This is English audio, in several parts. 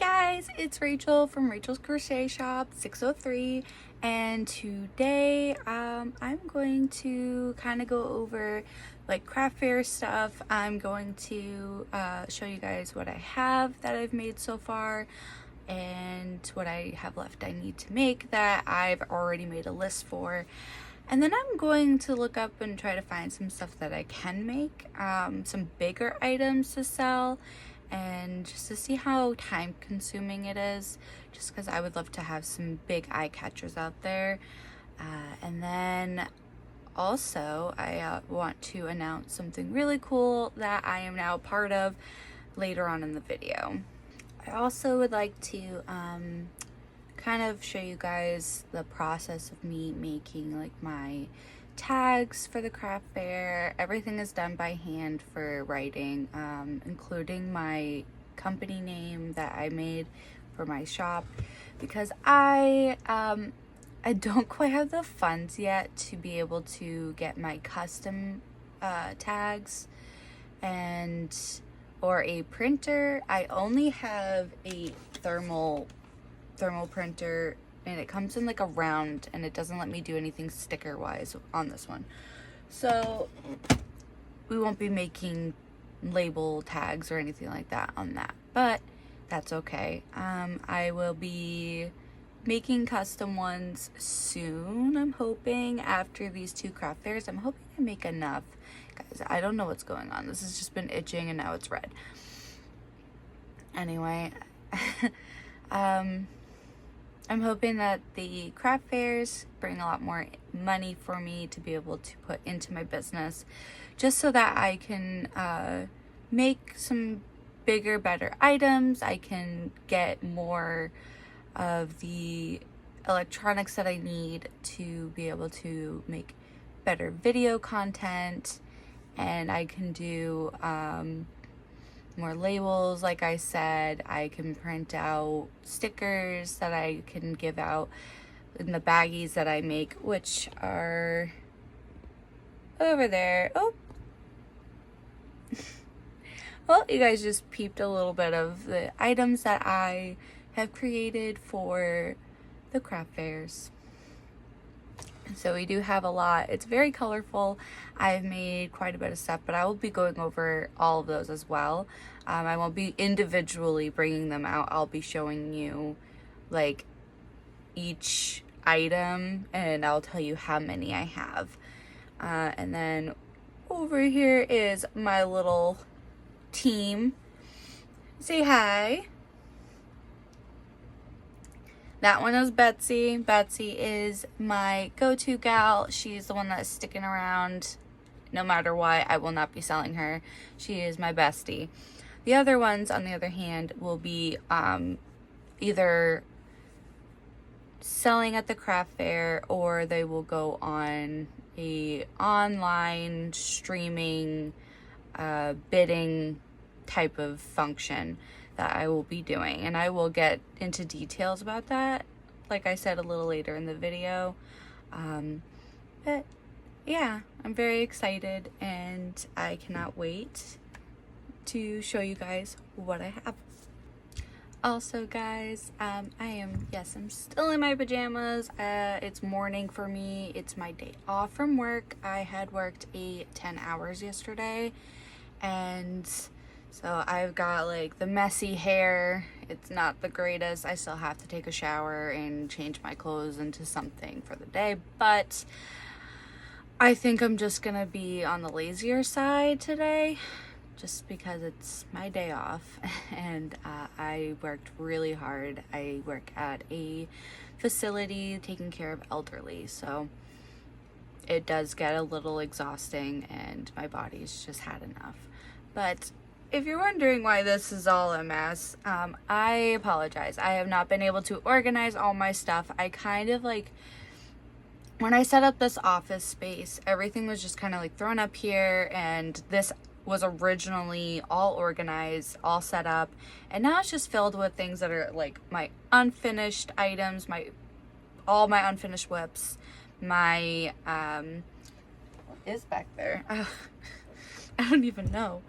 guys, it's Rachel from Rachel's Crochet Shop 603, and today I'm going to kind of go over like craft fair stuff. I'm going to show you guys what I have that I've made so far and what I have left I need to make that I've already made a list for. And then I'm going to look up and try to find some stuff that I can make, some bigger items to sell, and just to see how time consuming it is, just because I would love to have some big eye catchers out there. And then also I want to announce something really cool that I am now part of later on in the video. I also would like to kind of show you guys the process of me making like my tags for the craft fair. Everything is done by hand for writing, including my company name that I made for my shop, because I don't quite have the funds yet to be able to get my custom tags or a printer. I only have a thermal printer, and it comes in like a round, and it doesn't let me do anything sticker wise on this one, so we won't be making label tags or anything like that on that, but that's okay. I will be making custom ones soon. I'm hoping after these two craft fairs. I'm hoping I make enough, guys. I don't know what's going on. This has just been itching and now it's red. Anyway, I'm hoping that the craft fairs bring a lot more money for me to be able to put into my business, just so that I can make some bigger, better items. I can get more of the electronics that I need to be able to make better video content, and I can do more labels. Like I said, I can print out stickers that I can give out in the baggies that I make, which are over there. Oh, well, you guys just peeped a little bit of the items that I have created for the craft fairs. So we do have a lot. It's very colorful. I've made quite a bit of stuff, but I will be going over all of those as well. I won't be individually bringing them out. I'll be showing you like each item, and I'll tell you how many I have. And then over here is my little team. Say hi. That one is Betsy. Betsy is my go-to gal. She's the one that's sticking around no matter what. I will not be selling her. She is my bestie. The other ones, on the other hand, will be either selling at the craft fair, or they will go on a online streaming bidding type of function that I will be doing, and I will get into details about that, like I said, a little later in the video. But yeah, I'm very excited, and I cannot wait to show you guys what I have. Also, guys, I'm still in my pajamas. It's morning for me. It's my day off from work. I had worked 10 hours yesterday, and so I've got like the messy hair. It's not the greatest. I still have to take a shower and change my clothes into something for the day, but I think I'm just gonna be on the lazier side today, just because it's my day off. And I worked really hard. I work at a facility taking care of elderly, so it does get a little exhausting, and my body's just had enough. But if you're wondering why this is all a mess, I apologize. I have not been able to organize all my stuff. I kind of like, when I set up this office space, everything was just kind of like thrown up here, and this was originally all organized, all set up, and now it's just filled with things that are like my unfinished items, all my unfinished whips, my what is back there? I don't even know.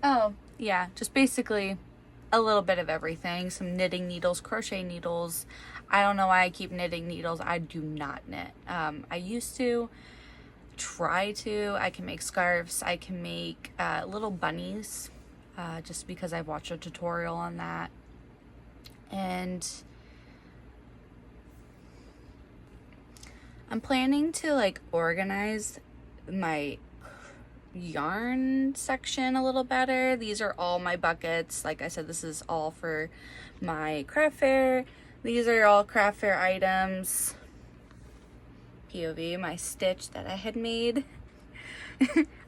Oh, yeah, just basically a little bit of everything. Some knitting needles, crochet needles. I don't know why I keep knitting needles. I do not knit. I used to try to. I can make scarves. I can make little bunnies, just because I've watched a tutorial on that. And I'm planning to like organize my yarn section a little better. These are all my buckets. Like I said, this is all for my craft fair. These are all craft fair items. POV, my stitch that I had made.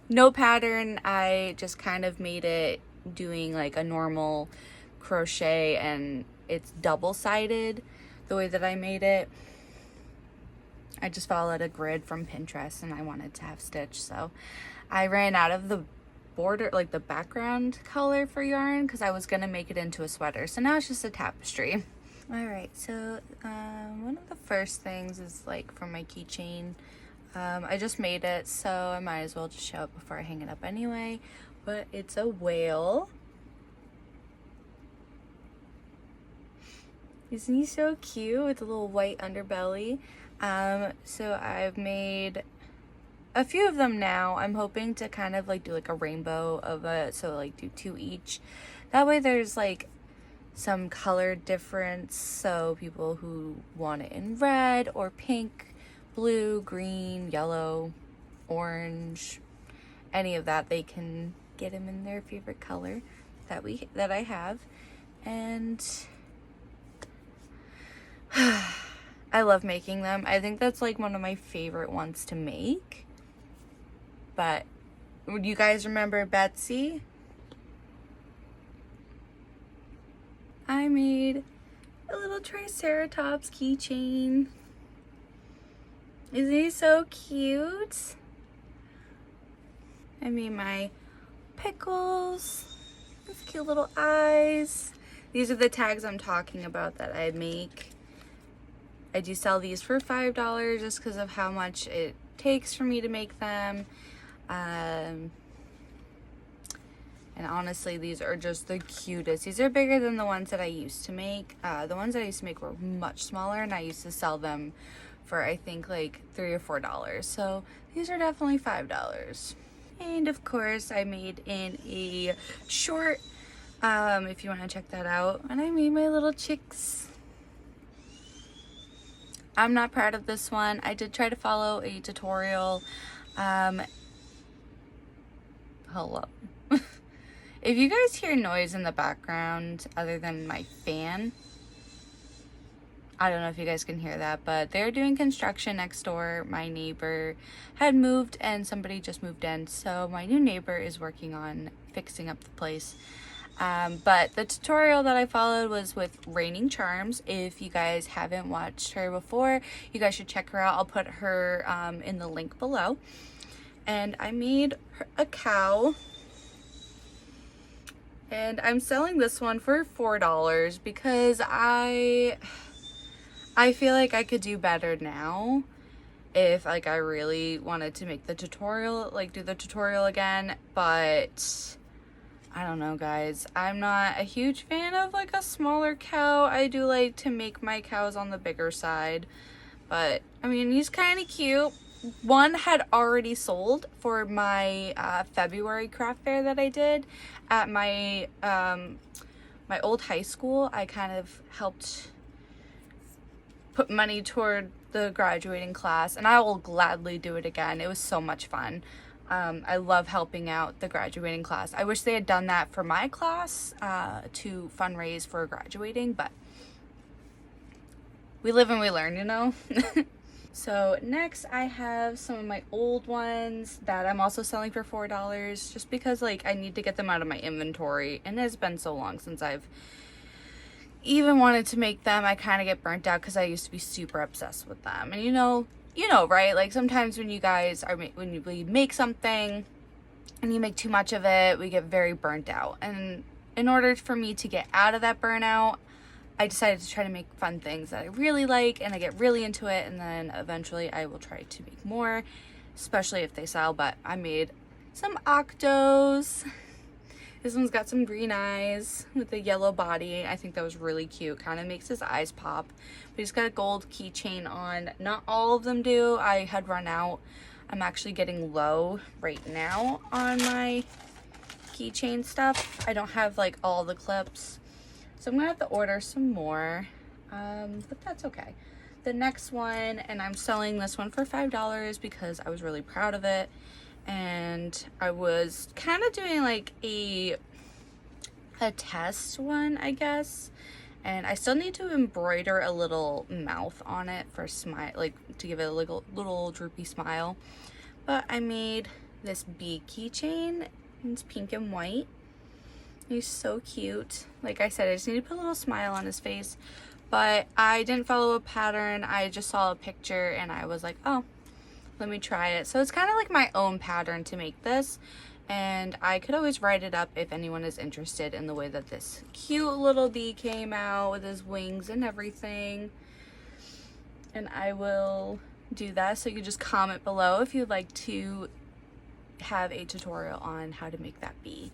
No pattern. I just kind of made it doing like a normal crochet, and it's double-sided the way that I made it. I just followed a grid from Pinterest and I wanted to have stitch, so I ran out of the border, like the background color for yarn, because I was gonna make it into a sweater. So now it's just a tapestry. All right, so one of the first things is like for my keychain. I just made it, so I might as well just show it before I hang it up anyway. But it's a whale. Isn't he so cute with a little white underbelly? So I've made a few of them now. I'm hoping to kind of like do like a rainbow of it, so like do 2 each. That way there's like some color difference, so people who want it in red or pink, blue, green, yellow, orange, any of that, they can get them in their favorite color that I have. And I love making them. I think that's like one of my favorite ones to make. But would you guys remember Betsy? I made a little Triceratops keychain. Isn't he so cute? I made my pickles with cute little eyes. These are the tags I'm talking about that I make. I do sell these for $5 just because of how much it takes for me to make them. And honestly, these are just the cutest. These are bigger than the ones that I used to make. The ones that I used to make were much smaller, and I used to sell them for I think like $3 or $4. So these are definitely $5. And of course, I made in a short, if you want to check that out. And I made my little chicks. I'm not proud of this one. I did try to follow a tutorial. Hello. If you guys hear noise in the background other than my fan, I don't know if you guys can hear that, but they're doing construction next door. My neighbor had moved and somebody just moved in, so my new neighbor is working on fixing up the place. But the tutorial that I followed was with Raining Charms. If you guys haven't watched her before, you guys should check her out. I'll put her in the link below. And I made a cow. And I'm selling this one for $4 because I feel like I could do better now if like I really wanted to make the tutorial, like do the tutorial again. But I don't know, guys. I'm not a huge fan of like a smaller cow. I do like to make my cows on the bigger side. But I mean, he's kind of cute. One had already sold for my February craft fair that I did at my my old high school. I kind of helped put money toward the graduating class, and I will gladly do it again. It was so much fun. I love helping out the graduating class. I wish they had done that for my class to fundraise for graduating, but we live and we learn, you know? So next I have some of my old ones that I'm also selling for $4 just because like I need to get them out of my inventory, and it's been so long since I've even wanted to make them. I kind of get burnt out because I used to be super obsessed with them, and you know, right? Like sometimes when you guys are when we make something and you make too much of it, we get very burnt out. And in order for me to get out of that burnout, I decided to try to make fun things that I really like, and I get really into it, and then eventually I will try to make more, especially if they sell. But I made some octos. This one's got some green eyes with a yellow body. I think that was really cute. Kind of makes his eyes pop. But he's got a gold keychain on. Not all of them do. I had run out. I'm actually getting low right now on my keychain stuff. I don't have like all the clips. So I'm gonna have to order some more. But that's okay. The next one, and I'm selling this one for $5 because I was really proud of it. And I was kind of doing like a test one, I guess. And I still need to embroider a little mouth on it for smile, like to give it a little droopy smile. But I made this bee keychain. It's pink and white. He's so cute. Like I said, I just need to put a little smile on his face. But I didn't follow a pattern. I just saw a picture and I was like, oh, let me try it. So it's kind of like my own pattern to make this, and I could always write it up if anyone is interested in the way that this cute little bee came out with his wings and everything. And I will do that, so you can just comment below if you'd like to have a tutorial on how to make that bee.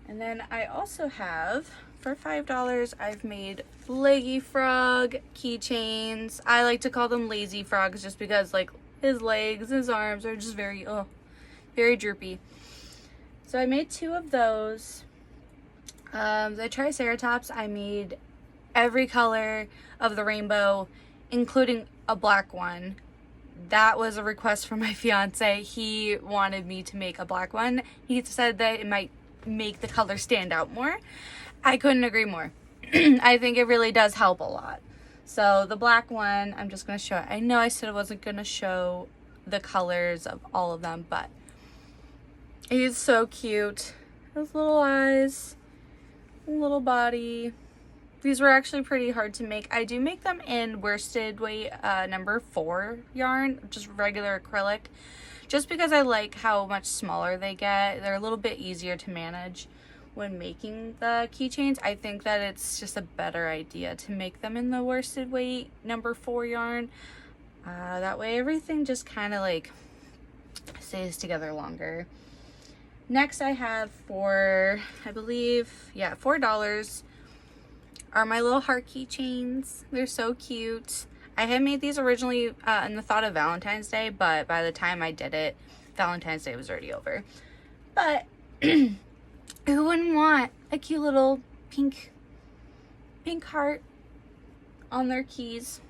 And then I also have, for $5, I've made leggy frog keychains. I like to call them lazy frogs just because like his legs, his arms are just very droopy. So I made 2 of those. The Triceratops, I made every color of the rainbow, including a black one. That was a request from my fiance. He wanted me to make a black one. He said that it might make the color stand out more. I couldn't agree more. I think it really does help a lot. So the black one, I'm just going to show it. I know I said I wasn't going to show the colors of all of them, but he's so cute. Those little eyes, little body. These were actually pretty hard to make. I do make them in worsted weight number 4 yarn, just regular acrylic, just because I like how much smaller they get. They're a little bit easier to manage when making the keychains. I think that it's just a better idea to make them in the worsted weight number 4 yarn. That way everything just kind of like stays together longer. Next I have for, I believe, yeah, $4 are my little heart keychains. They're so cute. I had made these originally in the thought of Valentine's Day, but by the time I did it, Valentine's Day was already over. But who wouldn't want a cute little pink heart on their keys?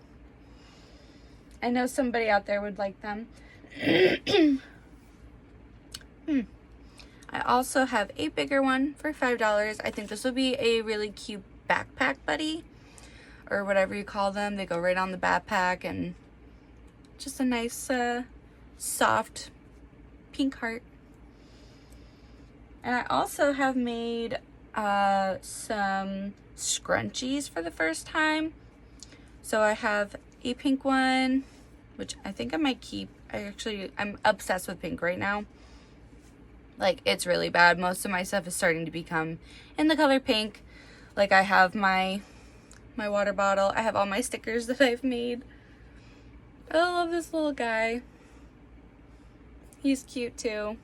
I know somebody out there would like them. I also have a bigger one for $5. I think this would be a really cute backpack buddy, or whatever you call them. They go right on the backpack, and just a nice soft pink heart. And I also have made some scrunchies for the first time. So I have a pink one, which I think I might keep. I'm obsessed with pink right now. Like, it's really bad. Most of my stuff is starting to become in the color pink. Like, I have my water bottle. I have all my stickers that I've made. I love this little guy. He's cute too.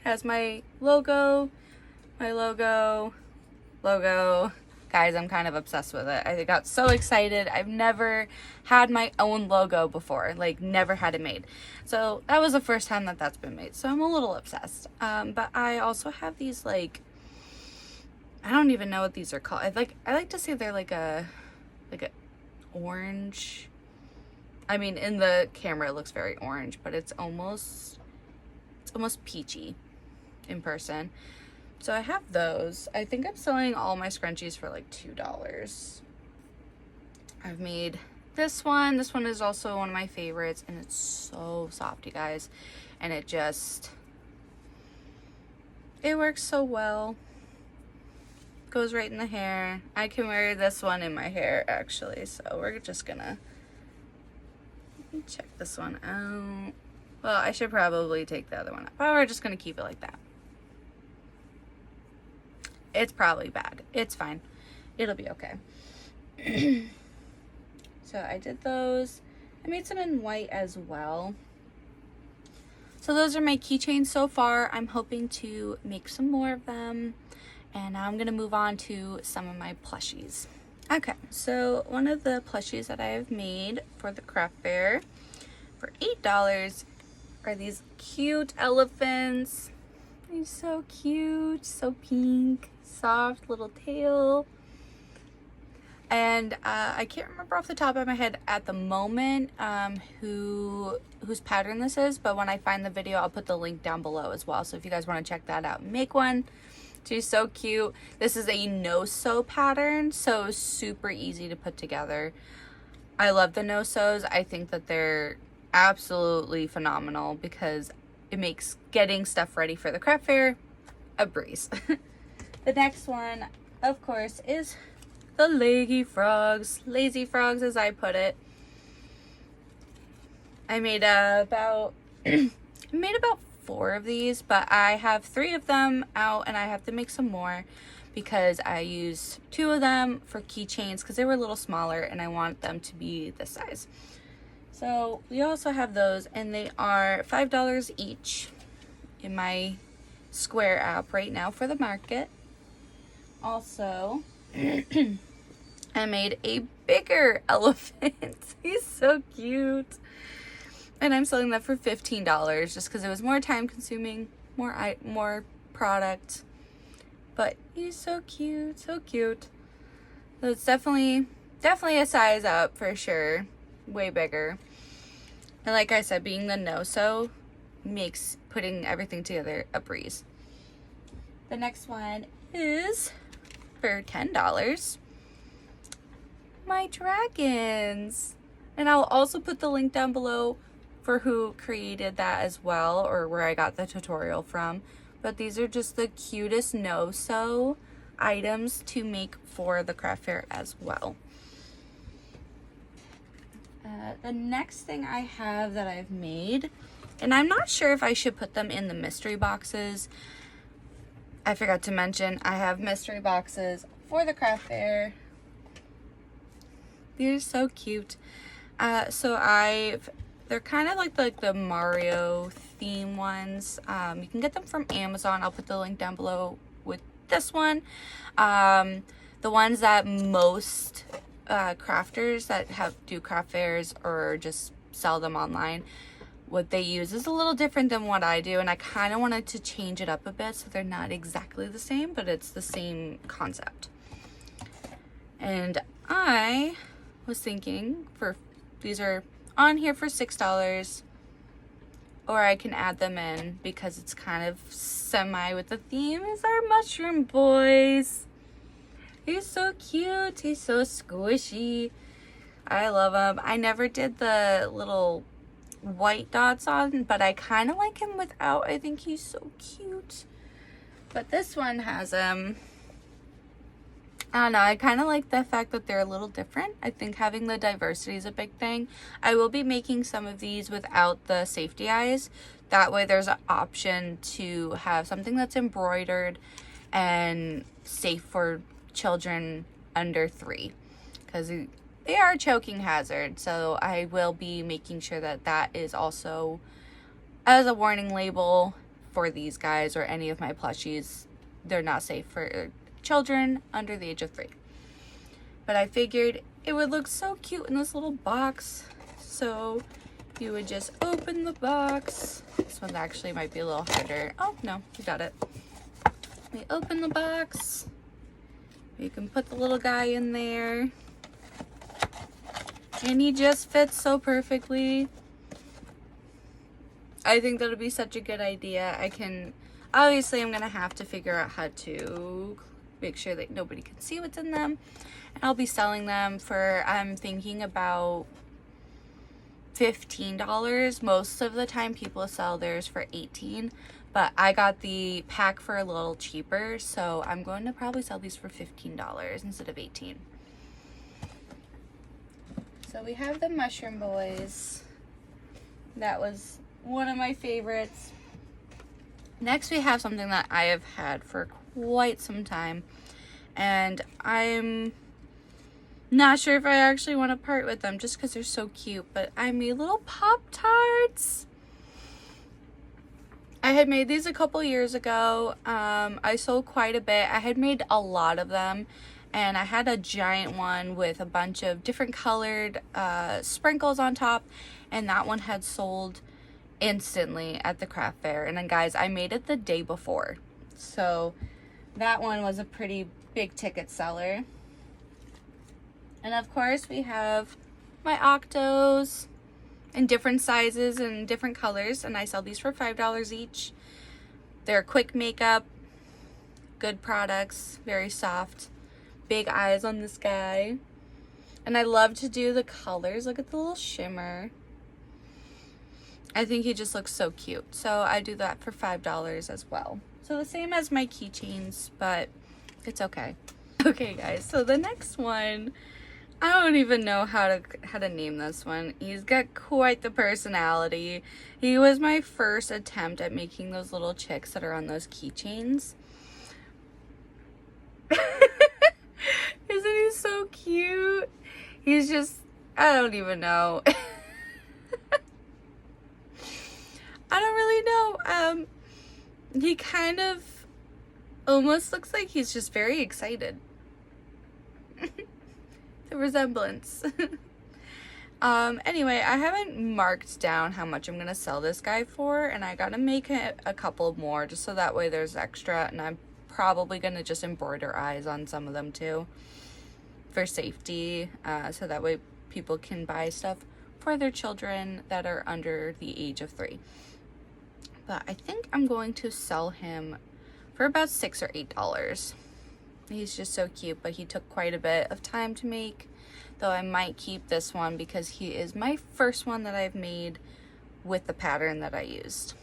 Has my logo. Guys, I'm kind of obsessed with it. I got so excited. I've never had my own logo before. Like, never had it made. So that was the first time that that's been made. So I'm a little obsessed. But I also have these, like, I don't even know what these are called. I like to say they're like a orange. I mean, in the camera it looks very orange, but it's almost peachy in person. So I have those. I think I'm selling all my scrunchies for like $2. I've made this one. This one is also one of my favorites, and it's so soft, you guys. And it works so well. Goes right in the hair. I can wear this one in my hair, actually. So we're just gonna check this one out. Well, I should probably take the other one out, but we're just gonna keep it like that. It's probably bad. It's fine. It'll be okay. So I did those. I made some in white as well. So those are my keychains so far. I'm hoping to make some more of them. And now I'm going to move on to some of my plushies. Okay, so one of the plushies that I have made for the craft fair for $8 are these cute elephants. They're so cute, so pink, soft little tail. And I can't remember off the top of my head at the moment whose pattern this is, but when I find the video, I'll put the link down below as well. So if you guys want to check that out and make one. She's so cute. This is a no-sew pattern, so super easy to put together. I love the no-sews. I think that they're absolutely phenomenal because it makes getting stuff ready for the craft fair a breeze. The next one, of course, is the lazy frogs as I put it. I made about 4 of these, but I have 3 of them out and I have to make some more because I used 2 of them for keychains because they were a little smaller and I want them to be this size. So we also have those and they are $5 each in my Square app right now for the market. Also, I made a bigger elephant. He's so cute. And I'm selling that for $15 just because it was more time consuming, more product. But he's so cute, so cute. So it's definitely a size up for sure. Way bigger. And like I said, being the no-sew makes putting everything together a breeze. The next one is for $10. My dragons. And I'll also put the link down below for who created that as well, or where I got the tutorial from. But these are just the cutest no-sew items to make for the craft fair as well. The next thing I have that I've made, and I'm not sure if I should put them in the mystery boxes. I forgot to mention I have mystery boxes for the craft fair. They're so cute. They're kind of like the Mario theme ones. You can get them from Amazon. I'll put the link down below with this one. The ones that most crafters that do craft fairs or just sell them online, what they use is a little different than what I do, and I kind of wanted to change it up a bit so they're not exactly the same, but it's the same concept. And I was thinking these are on here for $6, or I can add them in because it's kind of semi with the theme, is our mushroom boys. He's so cute. He's so squishy. I love him. I never did the little white dots on, but I kind of like him without. I think he's so cute. But this one has him. I don't know, I kind of like the fact that they're a little different. I think having the diversity is a big thing. I will be making some of these without the safety eyes. That way there's an option to have something that's embroidered and safe for children under 3. Because they are a choking hazard. So I will be making sure that that is also as a warning label for these guys or any of my plushies. They're not safe for children under the age of 3. But I figured it would look so cute in this little box. So you would just open the box. This one actually might be a little harder. Oh no, you got it. We open the box. You can put the little guy in there. And he just fits so perfectly. I think that would be such a good idea. Obviously I'm gonna have to figure out how to make sure that nobody can see what's in them. And I'll be selling them for, I'm thinking about $15. Most of the time people sell theirs for $18, but I got the pack for a little cheaper, so I'm going to probably sell these for $15 instead of $18. So we have the mushroom boys. That was one of my favorites. Next we have something that I have had for quite some time, and I'm not sure if I actually want to part with them just because they're so cute, but I made little Pop-Tarts. I had made these a couple years ago. I sold quite a bit. I had made a lot of them, and I had a giant one with a bunch of different colored sprinkles on top, and that one had sold instantly at the craft fair. And then guys, I made it the day before, so that one was a pretty big ticket seller. And of course we have my octos in different sizes and different colors, and I sell these for $5 each. They're quick makeup, good products, very soft, big eyes on this guy. And I love to do the colors. Look at the little shimmer. I think he just looks so cute, so I do that for $5 as well. So the same as my keychains, but it's okay. Okay guys, so the next one, I don't even know how to name this one. He's got quite the personality. He was my first attempt at making those little chicks that are on those keychains. Isn't he so cute? He's just, I don't even know. I don't really know. He kind of almost looks like he's just very excited. The resemblance. Anyway, I haven't marked down how much I'm gonna sell this guy for, and I gotta make it a couple more just so that way there's extra, and I'm probably gonna just embroider eyes on some of them too for safety, so that way people can buy stuff for their children that are under the age of 3. But I think I'm going to sell him for about $6 or $8. He's just so cute, but he took quite a bit of time to make, though I might keep this one because he is my first one that I've made with the pattern that I used.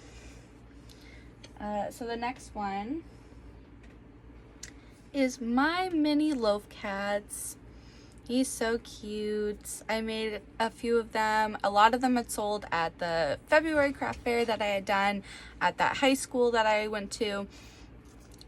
So the next one is my mini loaf cats. He's so cute. I made a few of them. A lot of them had sold at the February craft fair that I had done at that high school that I went to.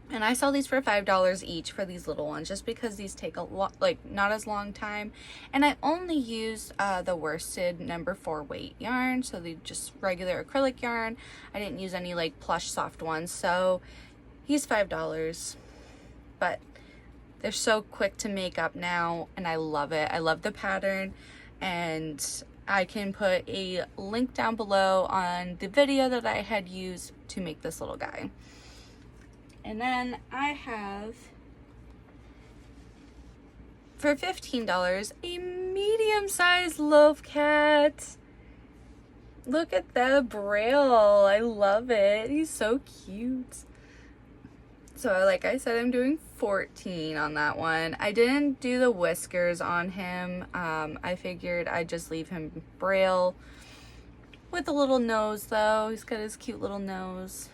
And I sell these for $5 each for these little ones, just because these take a lot, like not as long time. And I only used the worsted number 4 weight yarn, so they just regular acrylic yarn. I didn't use any like plush soft ones, so he's $5. But they're so quick to make up now, and I love it. I love the pattern, and I can put a link down below on the video that I had used to make this little guy. And then I have, for $15, a medium-sized loaf cat. Look at that braille. I love it. He's so cute. So like I said, I'm doing 14 on that one. I didn't do the whiskers on him. I figured I'd just leave him braille with a little nose though. He's got his cute little nose.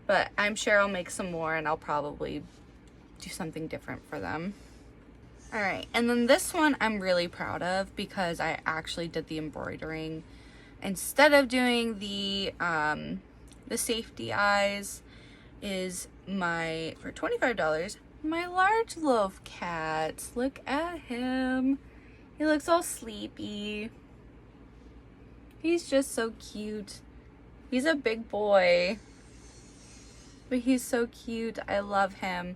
But I'm sure I'll make some more, and I'll probably do something different for them. All right, and then this one I'm really proud of because I actually did the embroidering. Instead of doing the safety eyes, is my, for $25, my large loaf cat. Look at him. He looks all sleepy. He's just so cute. He's a big boy, but he's so cute. I love him.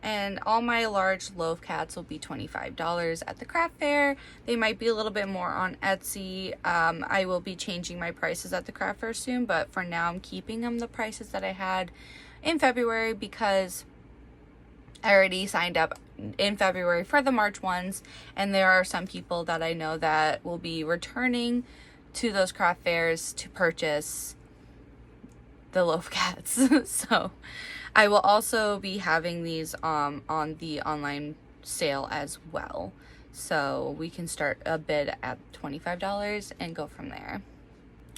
And all my large loaf cats will be $25 at the craft fair. They might be a little bit more on Etsy. I will be changing my prices at the craft fair soon, but for now I'm keeping them the prices that I had in February because I already signed up in February for the March ones, and there are some people that I know that will be returning to those craft fairs to purchase the loaf cats. So I will also be having these on the online sale as well, so we can start a bid at $25 and go from there.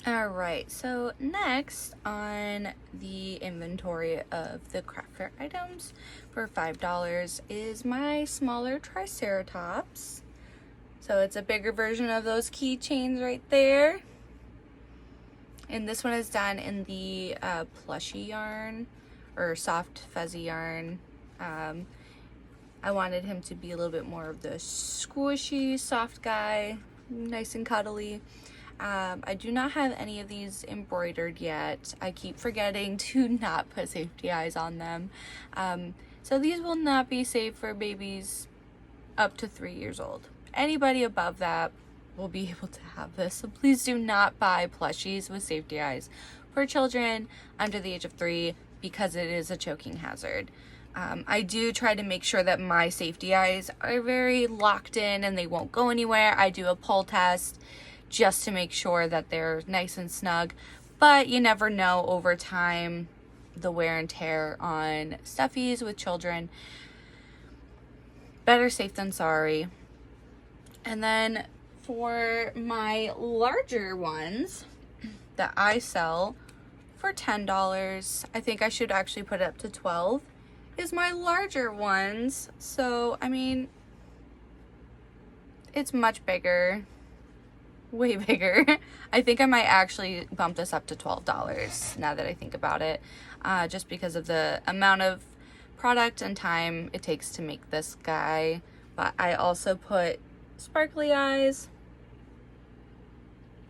All right, so next on the inventory of the craft fair items for $5 is my smaller triceratops. So it's a bigger version of those keychains right there. And this one is done in the plushy yarn, or soft fuzzy yarn. I wanted him to be a little bit more of the squishy, soft guy, nice and cuddly. I do not have any of these embroidered yet. I keep forgetting to not put safety eyes on them. So these will not be safe for babies up to 3 years old. Anybody above that will be able to have this. So please do not buy plushies with safety eyes for children under the age of 3 because it is a choking hazard. I do try to make sure that my safety eyes are very locked in and they won't go anywhere. I do a pull test just to make sure that they're nice and snug, but you never know over time, the wear and tear on stuffies with children. Better safe than sorry. And then for my larger ones that I sell for $10, I think I should actually put it up to 12, is my larger ones. So, I mean, it's much bigger, way bigger. I think I might actually bump this up to $12 now that I think about it, just because of the amount of product and time it takes to make this guy. But I also put sparkly eyes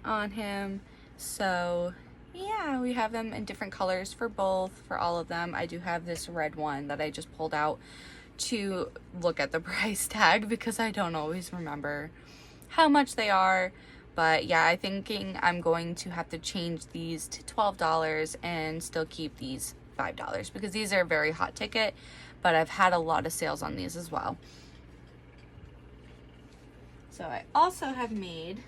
on him, so yeah, we have them in different colors for all of them. I do have this red one that I just pulled out to look at the price tag because I don't always remember how much they are. But yeah, I'm thinking I'm going to have to change these to $12 and still keep these $5 because these are a very hot ticket, but I've had a lot of sales on these as well. So I also have made,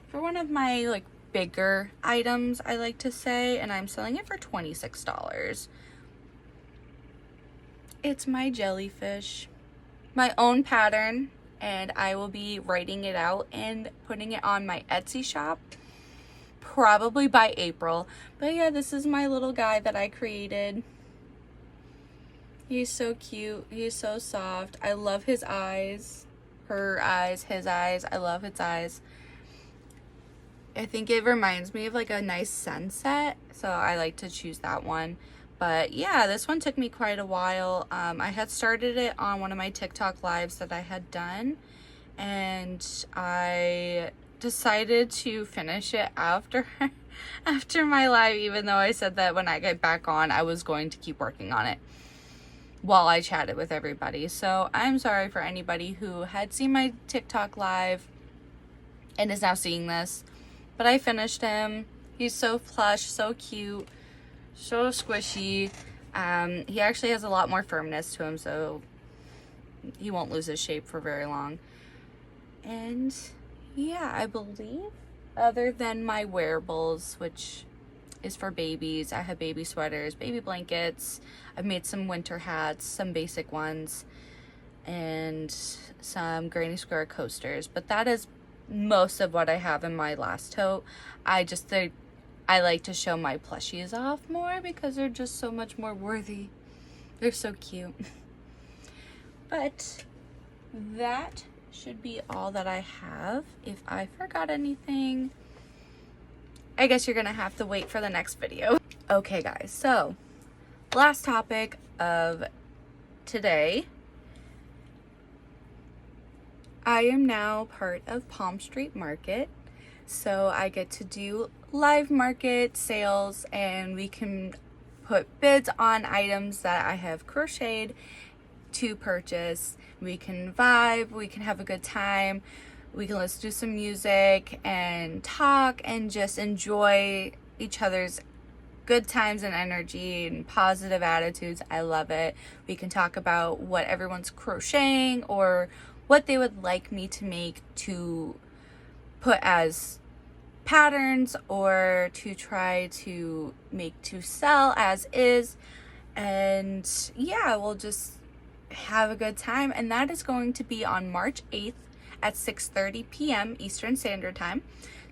for one of my like bigger items, I like to say, and I'm selling it for $26. It's my jellyfish, my own pattern, and I will be writing it out and putting it on my Etsy shop probably by April. But yeah, this is my little guy that I created. He's so cute. He's so soft. I love his eyes, her eyes, his eyes. I love his eyes. I think it reminds me of like a nice sunset, so I like to choose that one. But yeah, this one took me quite a while. I had started it on one of my TikTok lives that I had done, and I decided to finish it after my live, even though I said that when I get back on I was going to keep working on it while I chatted with everybody. So I'm sorry for anybody who had seen my TikTok live and is now seeing this. But I finished him. He's so plush, so cute, so squishy. He actually has a lot more firmness to him, so he won't lose his shape for very long. And yeah, I believe other than my wearables, which is for babies, I have baby sweaters, baby blankets. I've made some winter hats, some basic ones, and some Granny Square coasters. But that is most of what I have in my last tote. I like to show my plushies off more because they're just so much more worthy. They're so cute. But that should be all that I have. If I forgot anything, I guess you're gonna have to wait for the next video. Okay guys, so last topic of today. I am now part of Palmstreet Market, so I get to do live market sales, and we can put bids on items that I have crocheted to purchase. We can vibe, we can have a good time, we can listen to some music and talk and just enjoy each other's good times and energy and positive attitudes. I love it. We can talk about what everyone's crocheting or what they would like me to make to put as patterns or to try to make to sell as is. And yeah, we'll just have a good time. And that is going to be on March 8th at 6:30 p.m. Eastern Standard Time.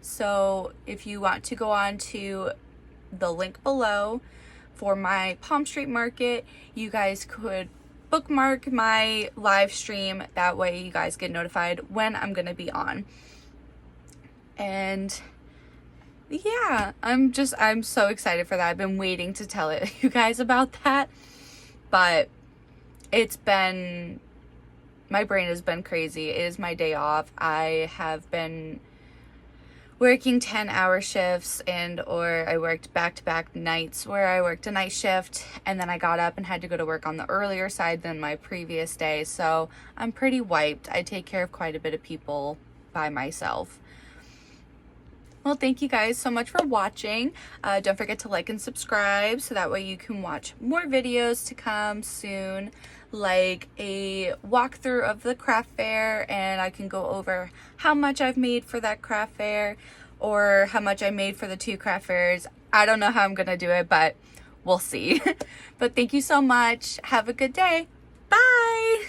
So if you want to go on to the link below for my Palmstreet Market, you guys could bookmark my live stream. That way you guys get notified when I'm gonna be on. And yeah, I'm so excited for that. I've been waiting to tell you guys about that, but my brain has been crazy. It is my day off. I have been working 10-hour shifts, and or I worked back-to-back nights where I worked a night shift and then I got up and had to go to work on the earlier side than my previous day. So I'm pretty wiped. I take care of quite a bit of people by myself. Well, thank you guys so much for watching. Don't forget to like and subscribe so that way you can watch more videos to come soon, like a walkthrough of the craft fair, and I can go over how much I've made for that craft fair or how much I made for the 2 craft fairs. I don't know how I'm gonna do it, but we'll see. But thank you so much. Have a good day. Bye.